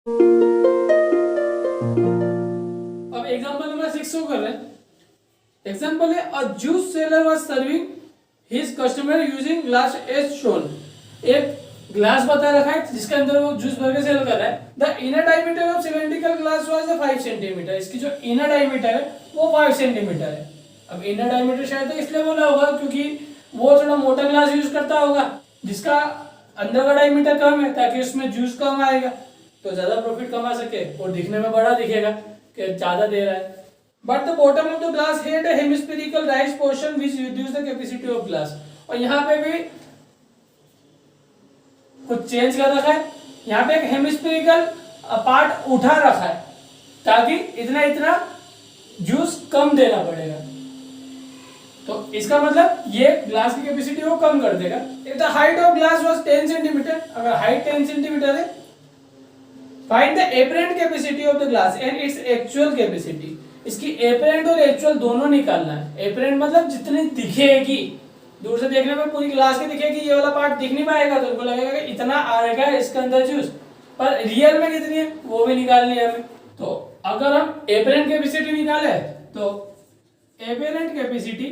अब example number 6 को कर रहे हैं। एग्जांपल है a juice seller was serving his customer using glass as shown. एक ग्लास बता रखा है जिसके अंदर वो जूस भर के सेल कर रहा है। The inner diameter of cylindrical glass was 5 centimetre. इसकी जो इनर डायमीटर है वो 5 सेंटीमीटर है। अब इनर डायमीटर शायद तो इसलिए बोला होगा क्योंकि वो थोड़ा मोटा ग्लास यूज करता होगा जिसका अंदर का डायमीटर कम है ताकि उसमें जूस कम आएगा तो ज्यादा प्रॉफिट कमा सके और दिखने में बड़ा दिखेगा कि ज्यादा दे रहा है। But the bottom of the glass had a hemispherical rise portion which reduce the capacity of glass. और यहाँ पे भी कुछ चेंज कर रखा है। यहाँ पे एक हेमिस्फेरिकल पार्ट उठा रखा है ताकि इतना इतना जूस कम देना पड़ेगा। तो इसका मतलब ये ग्लास की कैपेसिटी को कम कर देगा। If the height of glass was 10 centimetre, अगर हाइट 10 सेंटीमीटर है, find the apparent capacity of the glass and its actual capacity. इसकी एपरेंट और एक्चुअल दोनों निकालना है। एपरेंट मतलब जितनी दिखेगी, दूर से देखने में पूरी ग्लास की दिखेगी, ये वाला पार्ट दिख नहीं पाएगा तो उनको लगेगा कि इतना आएगा इसके अंदर जूस, पर रियल में कितनी है वो भी निकालनी है हमें। तो अगर हम एपरेंट कैपेसिटी निकाले तो apparent capacity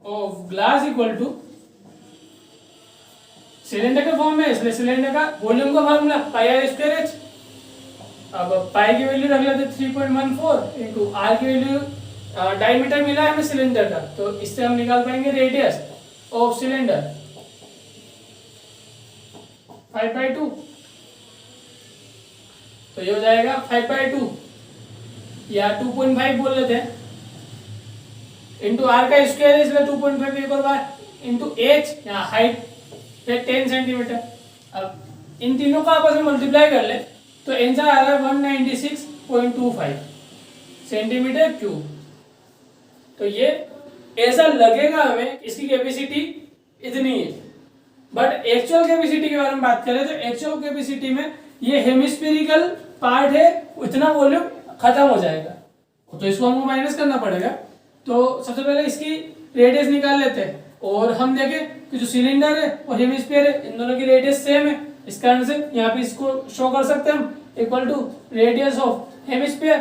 of glass equal to cylinder के फॉर्म में, इसलिए सिलेंडर का वॉल्यूम का formula pi r square h. अब पाई की वैल्यू रख लेते 3.14 इनटू आर की वैल्यू डायमीटर मिला है हमें सिलेंडर का, तो इससे हम निकाल पाएंगे रेडियस ऑफ सिलेंडर 5/2। तो ये हो जाएगा 5/2 या 2.5 बोल लेते हैं इंटू आर का स्क्वायर इसलिए 2.5 एक और बार इंटू एच या हाइट 10 सेंटीमीटर। अब इन तीनों का आपस में मल्टीप्लाई कर ले तो आंसर आ रहा है 196.25 सेंटीमीटर क्यूब। तो ये ऐसा लगेगा हमें इसकी कैपेसिटी इतनी है, बट एक्चुअल कैपेसिटी के बारे में बात करें तो एक्चुअल कैपेसिटी में ये हेमिस्फेरिकल पार्ट है, इतना वॉल्यूम खत्म हो जाएगा तो इसको हमको माइनस करना पड़ेगा। तो सबसे पहले इसकी रेडियस निकाल लेते हैं और हम देखें कि जो सिलेंडर है और हेमिस्फीयर है इन दोनों की रेडियस सेम है। इस कारण से यहाँ पे इसको शो कर सकते हैं हम equal to radius of hemisphere.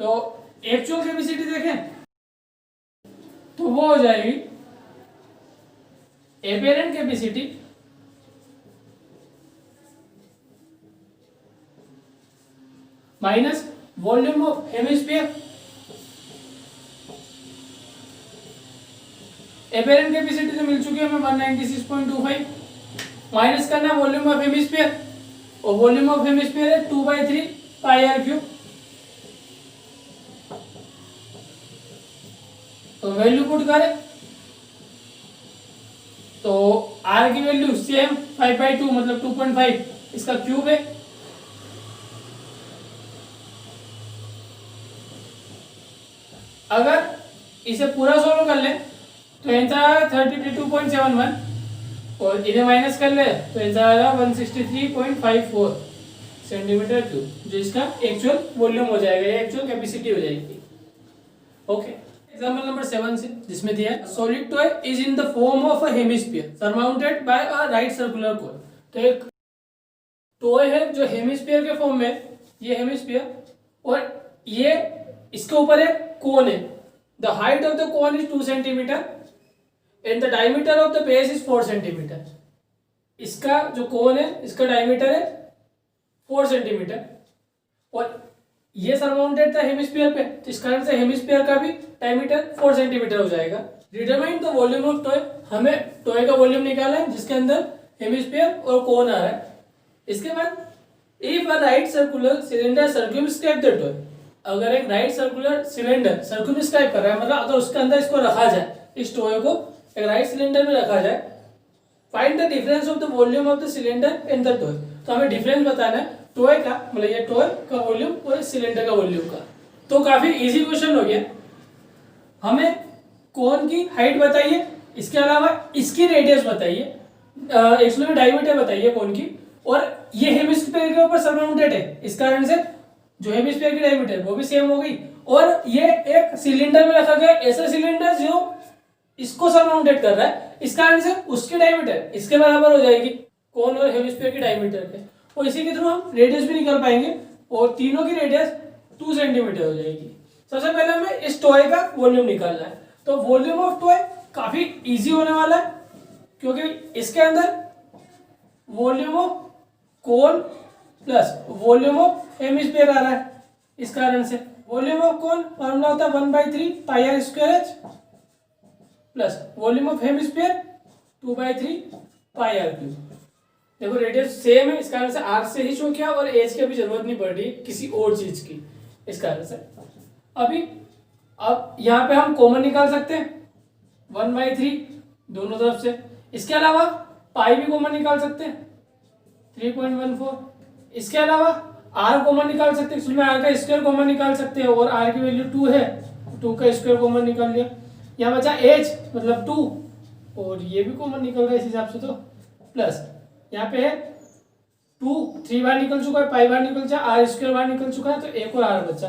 तो एक्चुअल कैपेसिटी देखें तो वो हो जाएगी apparent capacity minus volume of hemisphere. Apparent capacity तो मिल चुकी है हमें 196.25 माइनस करना वॉल्यूम ऑफ हेमिस्फीयर और वॉल्यूम ऑफ हेमिस्फीयर है 2/3 पाई आर क्यूब। तो वैल्यू पुट करें तो आर की वैल्यू सेम 5/2 मतलब 2.5 इसका क्यूब है। अगर इसे पूरा सोल्व कर ले तो आंसर 32.71 और इन्हें माइनस कर ले तो आंसर आएगा 163.54 सेंटीमीटर क्यूब, जो इसका एक्चुअल वॉल्यूम हो जाएगा या एक्चुअल कैपेसिटी हो जाएगी। ओके, एग्जांपल नंबर 7 से जिसमें दिया solid toy is in the form of a hemisphere surmounted bye a right circular cone. तो एक टॉय है जो हेमिस्फीयर के फॉर्म में, ये हेमिस्फीयर और ये इसके ऊपर एक कोन है। The height of the cone is 2 centimetre and the diameter of the base is 4 centimetre. इसका जो कोन है इसका डायमीटर है 4 सेंटीमीटर और ये सरमाउंटेड था हेमिस्फीयर पे, तो इस कारण से हेमिस्फीयर का भी डायमीटर 4 सेंटीमीटर हो जाएगा। Determine the volume of toy, हमें टॉय का वॉल्यूम निकालना है जिसके अंदर हेमिस्फीयर और कोन आ रहा है। इसके बाद if a right circular cylinder circumscribe the toy, अगर एक राइट सर्कुलर सिलेंडर सर्कमस्क्राइब कर रहा है मतलब अगर उसके अंदर इसको रखा जाए, इस टॉय को एक राइट सिलेंडर में रखा जाए, find the difference of the volume of the cylinder and the toy. तो हमें डिफरेंस बताना है टॉय का, मतलब ये टॉय का वॉल्यूम और इस सिलेंडर का वॉल्यूम का। तो काफी इजी क्वेश्चन हो गया। हमें कोन की हाइट बताइए, इसके अलावा इसकी रेडियस बताइए, एक्चुअली डायमीटर बताइए कोन की, और ये हेमिस्फीयर के ऊपर सरमाउंटेड है इस कारण से जो हेमिस्फीयर की डायमीटर वो भी सेम हो गई। और ये एक सिलेंडर में रखा गया, ऐसा सिलेंडर जो इसको सराउंडेड कर रहा है, इस कारण से उसकी डायमीटर इसके बराबर हो जाएगी, कोन और हेमिस्फीयर की डायमीटर के। और इसी के थ्रू हम रेडियस भी निकाल पाएंगे और तीनों की रेडियस 2 सेंटीमीटर हो जाएगी। सबसे पहले हमें इस टॉय का वॉल्यूम निकालना है। तो वॉल्यूम ऑफ टॉय काफी इजी होने वाला है, क्योंकि इसके अंदर volume of cone plus volume of hemisphere आ रहा है। इस कारण से वॉल्यूम ऑफ कोन फॉर्मूला होता है 1/3 pi r square h plus volume of hemisphere 2/3 pi r cube. देखो रेडियस सेम है, इस कारण से आर से ही शो किया और एच की अभी जरूरत नहीं पड़ रही किसी और चीज की, इस कारण से। अब यहाँ पे हम कॉमन निकाल सकते हैं 1/3 दोनों तरफ से। इसके अलावा पाई भी कॉमन निकाल सकते हैं 3.14। इसके अलावा आर कॉमन निकाल सकते हैं, इसमें आर का स्क्वायर कॉमन निकाल सकते हैं और आर की वैल्यू 2 है, 2 का स्क्वायर कॉमन निकाल लिया। यहाँ बचा एच मतलब 2 और ये भी कॉमन निकल रहा है इस हिसाब से, तो प्लस यहाँ पे है 2, 3 बार निकल चुका है, पाई बार निकल चुका है, आर स्क्वायर बार निकल चुका है, तो एक और आर बचा।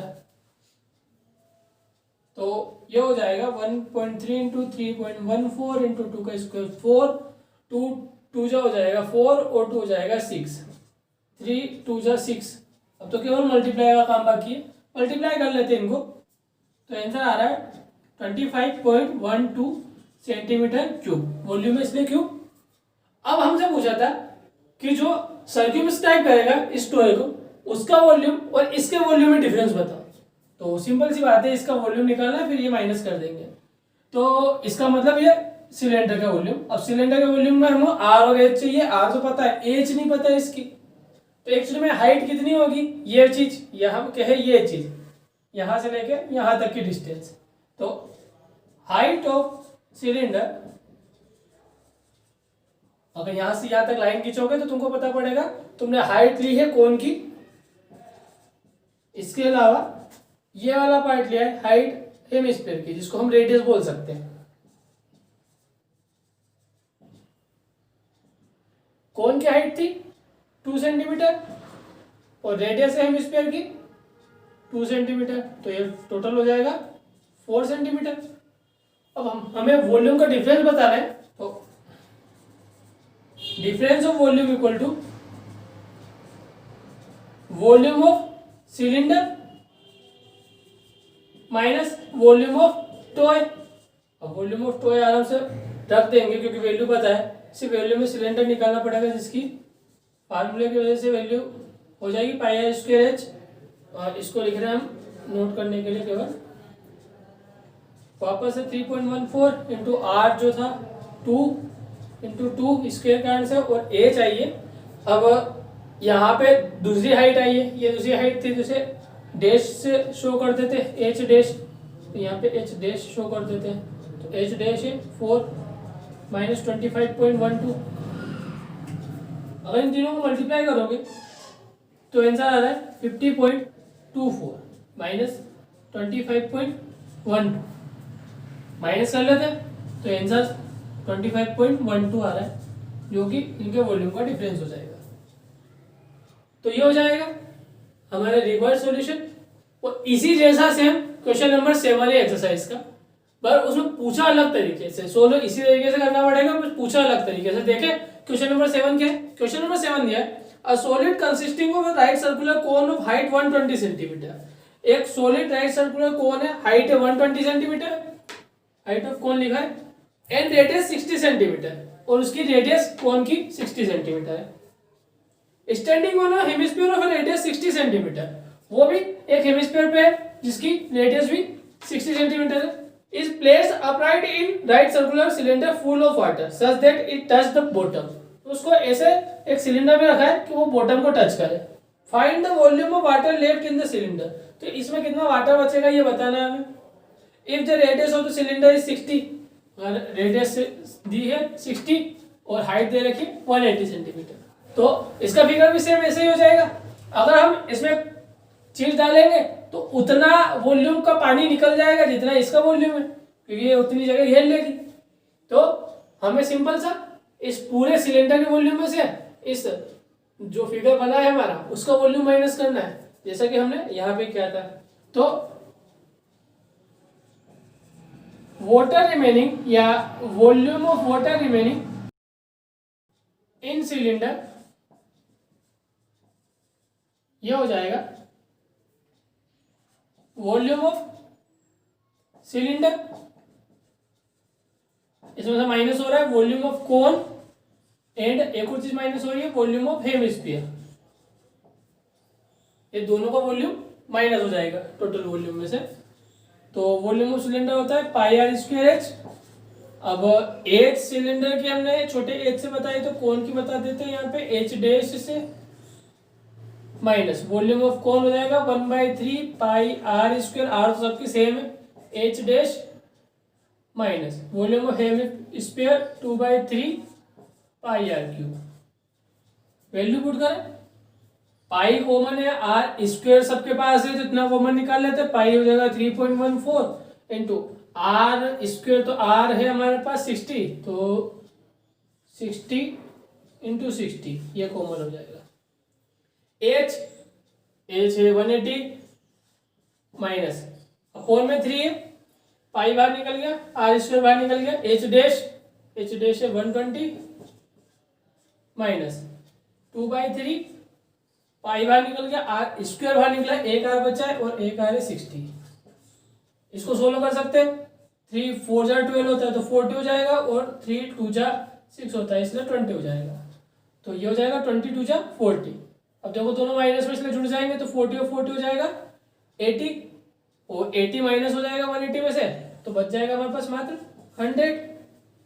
तो ये हो जाएगा 1.3 इंटू 3.14 इंटू 2 का स्क्वायर 4, 2 जा हो जाएगा 4 और 2 हो जाएगा 6, 3 2 जा 6। अब तो केवल मल्टीप्लाई का काम बाकी है, मल्टीप्लाई कर लेते हैं इनको। तो आंसर आ रहा है 25.12 सेंटीमीटर क्यूब। वॉल्यूम है इसलिए क्यूब। अब हमसे पूछा था कि जो सर्क्यूमस्क्राइब करेगा इस टॉय को, उसका वॉल्यूम और इसके वॉल्यूम में डिफरेंस बताओ। तो सिंपल सी बात है, इसका वॉल्यूम निकालना है, फिर ये माइनस कर देंगे। तो इसका मतलब ये सिलेंडर का वॉल्यूम। अब सिलेंडर के वॉल्यूम में हमको आर और एच चाहिए, आर तो पता है, एच नहीं पता है इसकी। तो एक्चुअली में हाइट कितनी होगी, ये चीज यहाँ कहे, ये चीज यहां से लेके यहां तक की डिस्टेंस। तो हाइट ऑफ सिलेंडर, अगर यहां से यहां तक लाइन खींचोगे तो तुमको पता पड़ेगा, तुमने हाइट ली है कोन की, इसके अलावा ये वाला पार्ट लिया है हाइट हेमिस्फीयर की, जिसको हम रेडियस बोल सकते हैं। कोन की हाइट थी 2 सेंटीमीटर और रेडियस है हेमिस्फीयर की 2 सेंटीमीटर, तो ये टोटल हो जाएगा 4 सेंटीमीटर। अब हमें वॉल्यूम का डिफरेंस बताना है, तो difference of volume equal to volume of cylinder minus volume of toy. अब वॉल्यूम ऑफ टॉय आराम से रख देंगे क्योंकि वैल्यू पता है, सिर्फ वैल्यू में सिलेंडर निकालना पड़ेगा, जिसकी फार्मूले की वजह से वैल्यू हो जाएगी पाई आर स्क्वायर एच। और इसको लिख रहे हैं हम नोट करने के लिए केवल, वापस से 3.14 इंटू आर जो था 2 इंटू 2 स्क्वायर का आंसर और ए चाहिए। अब यहाँ पे दूसरी हाइट आई है, ये दूसरी हाइट थी, जिसे डैश से शो कर देते एच डैश, तो यहाँ पे एच डैश शो कर देते हैं। तो एच डैश है 4 माइनस 25.12। अगर इन तीनों को मल्टीप्लाई करोगे तो आंसर आ रहा है 50.24 माइनस 25.12। माइनस कर लेते हैं तो आंसर 25.12 आ रहा है, जो कि इनके वॉल्यूम का डिफरेंस हो जाएगा। तो ये हो जाएगा हमारा रिवर्स सॉल्यूशन। और इसी जैसा सेम क्वेश्चन नंबर 7 है एक्सरसाइज का, पर उसमें पूछा अलग तरीके से। सोल्व इसी तरीके से करना पड़ेगा, पर पूछा अलग तरीके से। देखें क्वेश्चन नंबर 7 क्या है। क्वेश्चन नंबर 7 दिया है, a solid consisting of right circular cone of height 120 centimetre. एक सॉलिड राइट सर्कुलर कोन है, हाइट है 120 सेंटीमीटर, हाइट ऑफ कोन लिखा है, एंड रेडियस 60 सेंटीमीटर, और उसकी रेडियस कोन की 60 सेंटीमीटर है। Standing on a hemisphere of radius 60 centimetre, वो भी एक हेमिस्फीयर पे है जिसकी रेडियस भी 60 सेंटीमीटर है। Is placed upright in right circular cylinder full of water such that it touch the bottom. तो उसको ऐसे एक सिलेंडर में रखा है कि वो बॉटम को टच करे। Find the volume of water left in the cylinder. तो इसमें कितना वाटर बचेगा ये बताना है हमें। If the radius of the cylinder is 60, radius दी है 60 और हाइट दे रखी 180 सेंटीमीटर, तो इसका फिगर भी सेम ऐसे ही हो जाएगा। अगर हम इसमें चीज डालेंगे तो उतना वॉल्यूम का पानी निकल जाएगा जितना इसका वॉल्यूम है, क्योंकि ये उतनी जगह घेर लेगी। तो हमें सिंपल सा इस पूरे सिलेंडर के वॉल्यूम में से इस जो फिगर बना है हमारा उसका वॉल्यूम माइनस करना है, जैसा कि हमने यहाँ पे किया था। तो वाटर रिमेनिंग या volume of water remaining in cylinder, ये हो जाएगा वॉल्यूम ऑफ सिलेंडर, इसमें से माइनस हो रहा है वॉल्यूम ऑफ कोन, एंड एक और चीज माइनस हो रही है वॉल्यूम ऑफ हेमिस्फीयर। ये दोनों का वॉल्यूम माइनस हो जाएगा टोटल वॉल्यूम में से। तो वॉल्यूम ऑफ सिलेंडर होता है पाई आर स्क्वायर एच। अब एच सिलेंडर की हमने छोटे एच से बताई, तो कोन की बता देते हैं यहाँ पे एच डैश से माइनस वॉल्यूम ऑफ कोन हो जाएगा 1/3 पाई आर स्क्वायर, आर तो सबकी सेम है, H dash minus volume of hemisphere 2/3 pi r cube. Value put करें, पाई कॉमन है, आर स्क्वायर सबके पास है, जितना कॉमन निकाल लेते हैं, पाई हो जाएगा 3.14 इंटू आर स्क्वायर, तो आर है हमारे पास 60, तो 60 इंटू 60 ये कॉमन हो जाएगा। एच है 180 माइनस अपॉन में 3 है, पाई बाहर निकल गया, आर स्क्वायर बाहर निकल गया, एच डैश है 120 माइनस 2/3 पाई बाहर निकल गया, आर स्क्वायर बाहर निकला, एक आर बचा है और एक आर है 60। इसको सोल्व कर सकते हैं, 3 4 जा 12 होता है तो 40 हो जाएगा, और 3 2 जा 6 होता है इसलिए 20 हो जाएगा। तो ये हो जाएगा 20 2 जा 40। अब देखो दोनों माइनस में इसलिए जुड़ जाएंगे, तो 40 और 40 हो जाएगा 80, और 80 माइनस हो जाएगा 180 में से, तो बच जाएगा हमारे पास मात्र 100।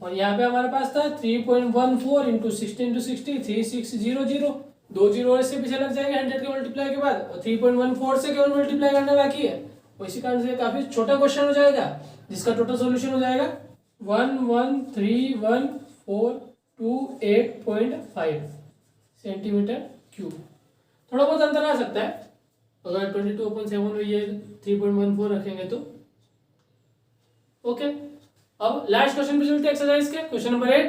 और यहाँ पे हमारे पास था 3.14 इंटू 60 इंटू 60 3600, 2 जीरो और इससे पीछे लग जाएंगे 100 के मल्टीप्लाई के बाद, और 3.14 से केवल मल्टीप्लाई करना बाकी है। और इसी कारण से काफी छोटा क्वेश्चन हो जाएगा, जिसका टोटल सॉल्यूशन हो जाएगा 1131428.5 सेंटीमीटर क्यूब। थोड़ा बहुत अंतर आ सकता है अगर 22/7 में ये 3.14 रखेंगे तो। ओके, अब लास्ट क्वेश्चन पे चलते हैं एक्सरसाइज के, क्वेश्चन नंबर 8।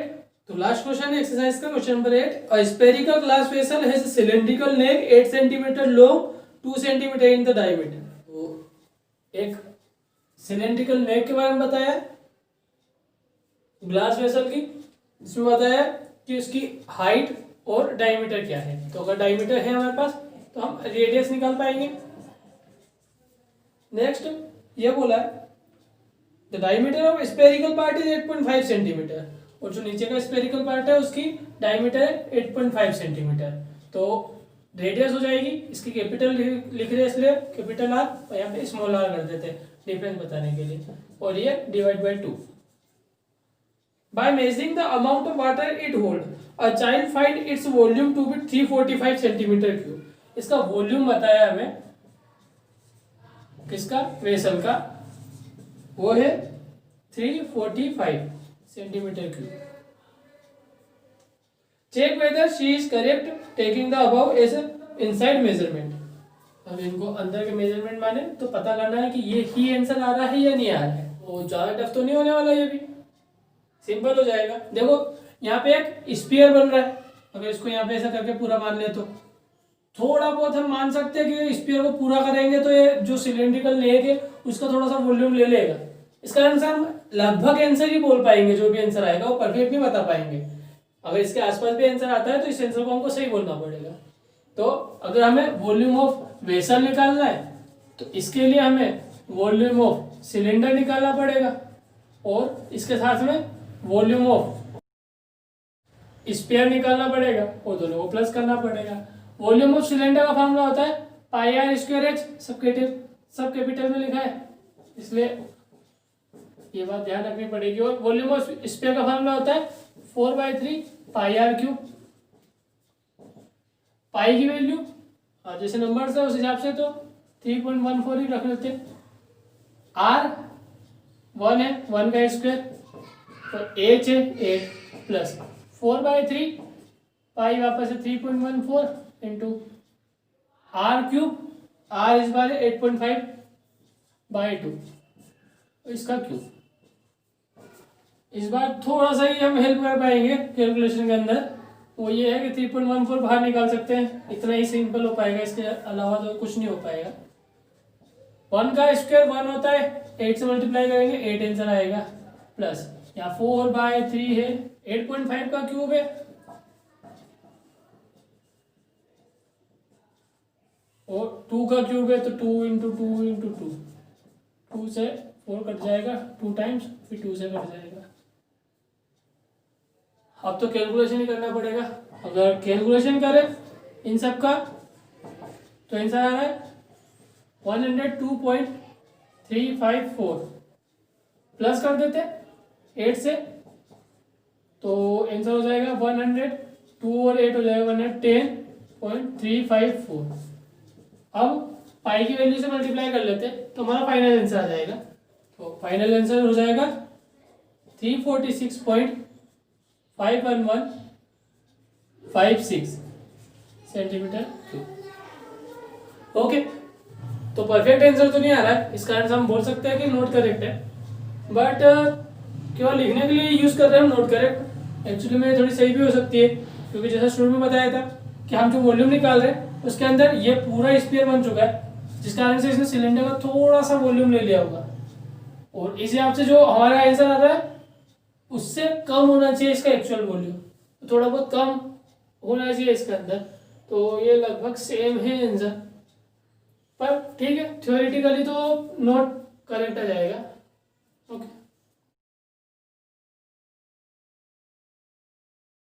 तो लास्ट क्वेश्चन है एक्सरसाइज का question number 8। A spherical glass vessel has cylindrical neck 8 centimetre long 2 centimetre in the diameter. तो एक सिलिंड्रिकल नेक के बारे में बताया ग्लास वेसल की, जिसमें बताया कि उसकी हाइट और डायमीटर क्या है। तो अगर डायमीटर है हमारे पास तो हम रेडियस निकाल पाएंगे। नेक्स्ट ये बोला है the diameter of spherical part is 8.5 centimetre, और जो नीचे का स्फेरिकल पार्ट है उसकी डायमीटर है 8.5 सेंटीमीटर। तो रेडियस हो जाएगी, इसकी कैपिटल लिख रहे हैं इसलिए कैपिटल आर, और यहाँ पे स्मॉल आर कर देते हैं डिफरेंस बताने के लिए, और ये divide by 2। By measuring the amount of water it hold a child find its volume to be 345 centimetre cube. इसका वॉल्यूम बताया हमें किसका, वेसल का, वो है 345 centimetre cube. Check whether she is correct taking the above as inside measurement. अब इनको अंदर के मेजरमेंट माने तो पता करना है कि ये ही आंसर आ रहा है या नहीं आ रहा है। वो ज्यादा टफ तो नहीं होने वाला, ये भी सिंपल हो जाएगा। देखो यहाँ पे एक स्फीयर बन रहा है, अगर इसको यहाँ पे ऐसा करके पूरा मान ले तो थोड़ा बहुत हम मान सकते हैं कि स्फीयर को पूरा करेंगे तो ये जो सिलिंड्रिकल नेक है उसका थोड़ा सा वॉल्यूम ले लेगा। इसका आंसर हम लगभग आंसर ही बोल पाएंगे, जो भी आंसर आएगा वो परफेक्ट नहीं बता पाएंगे। अगर इसके आसपास भी आंसर आता है तो इस आंसर को हमको सही बोलना पड़ेगा। तो अगर हमें वॉल्यूम ऑफ वेसल निकालना है तो इसके लिए हमें वॉल्यूम ऑफ सिलेंडर निकालना पड़ेगा, और इसके साथ में वॉल्यूम ऑफ स्फीयर निकालना पड़ेगा, और दोनों को प्लस करना पड़ेगा। वॉल्यूम ऑफ सिलेंडर का फॉर्मूला होता है पाई आर स्क्वायर एच, सब कैपिटल में लिखा है इसलिए ये बात ध्यान रखनी पड़ेगी। और वॉल्यूम ऑफ स्फीयर का फॉर्मूला होता है 4/3 पाई आर क्यूब। पाई की वैल्यू जैसे नंबर है उस हिसाब से तो 3.14 ही रख लेते हैं। आर 1 है, 1 का स्क्वायर, तो एच है 8 प्लस 4/3 पाई वापस है 3.14 इंटू आर क्यूब, आर इस बार 8.5/2 इसका क्यूब। इस बार थोड़ा सा ही हम हेल्प कर पाएंगे कैलकुलेशन के अंदर, वो ये है कि 3.14 बाहर निकाल सकते हैं, इतना ही सिंपल हो पाएगा, इसके अलावा तो कुछ नहीं हो पाएगा। 1 का स्क्वायर 1 होता है, 8 से मल्टीप्लाई करेंगे 8 आंसर आएगा। प्लस यहाँ 4/3 है, 8.5 का क्यूब है और 2 का क्यूब है तो 2 इंटू 2 इंटू 2, 2 से 4 कट जाएगा 2 टाइम्स, फिर 2 से कट जाएगा। अब तो कैलकुलेशन ही करना पड़ेगा। अगर कैलकुलेशन करें इन सब का तो आंसर आ रहा है 102.354, प्लस कर देते 8 से तो आंसर हो जाएगा 102 और 8 हो जाएगा 110.354। अब पाई की वैल्यू से मल्टीप्लाई कर लेते तो हमारा फाइनल आंसर आ जाएगा। तो फाइनल आंसर हो जाएगा 346.51156 सेंटीमीटर क्यूब। ओके, तो परफेक्ट आंसर तो नहीं आ रहा है, इस कारण से हम बोल सकते हैं कि नोट करेक्ट है, बट केवल लिखने के लिए यूज कर रहे हैं हम नोट करेक्ट। एक्चुअली में थोड़ी सही भी हो सकती है, क्योंकि जैसा शुरू में बताया था कि हम जो वॉल्यूम निकाल रहे हैं उसके अंदर ये पूरा स्फीयर बन चुका है, जिस कारण से इसने सिलेंडर का थोड़ा सा वॉल्यूम ले लिया होगा, और इस हिसाब से जो हमारा आंसर आता है उससे कम होना चाहिए इसका एक्चुअल वॉल्यूम, तो थोड़ा बहुत कम होना चाहिए इसके अंदर। तो ये लगभग सेम है आंसर, पर ठीक है, थ्योरेटिकली तो नोट करेक्ट आ जाएगा।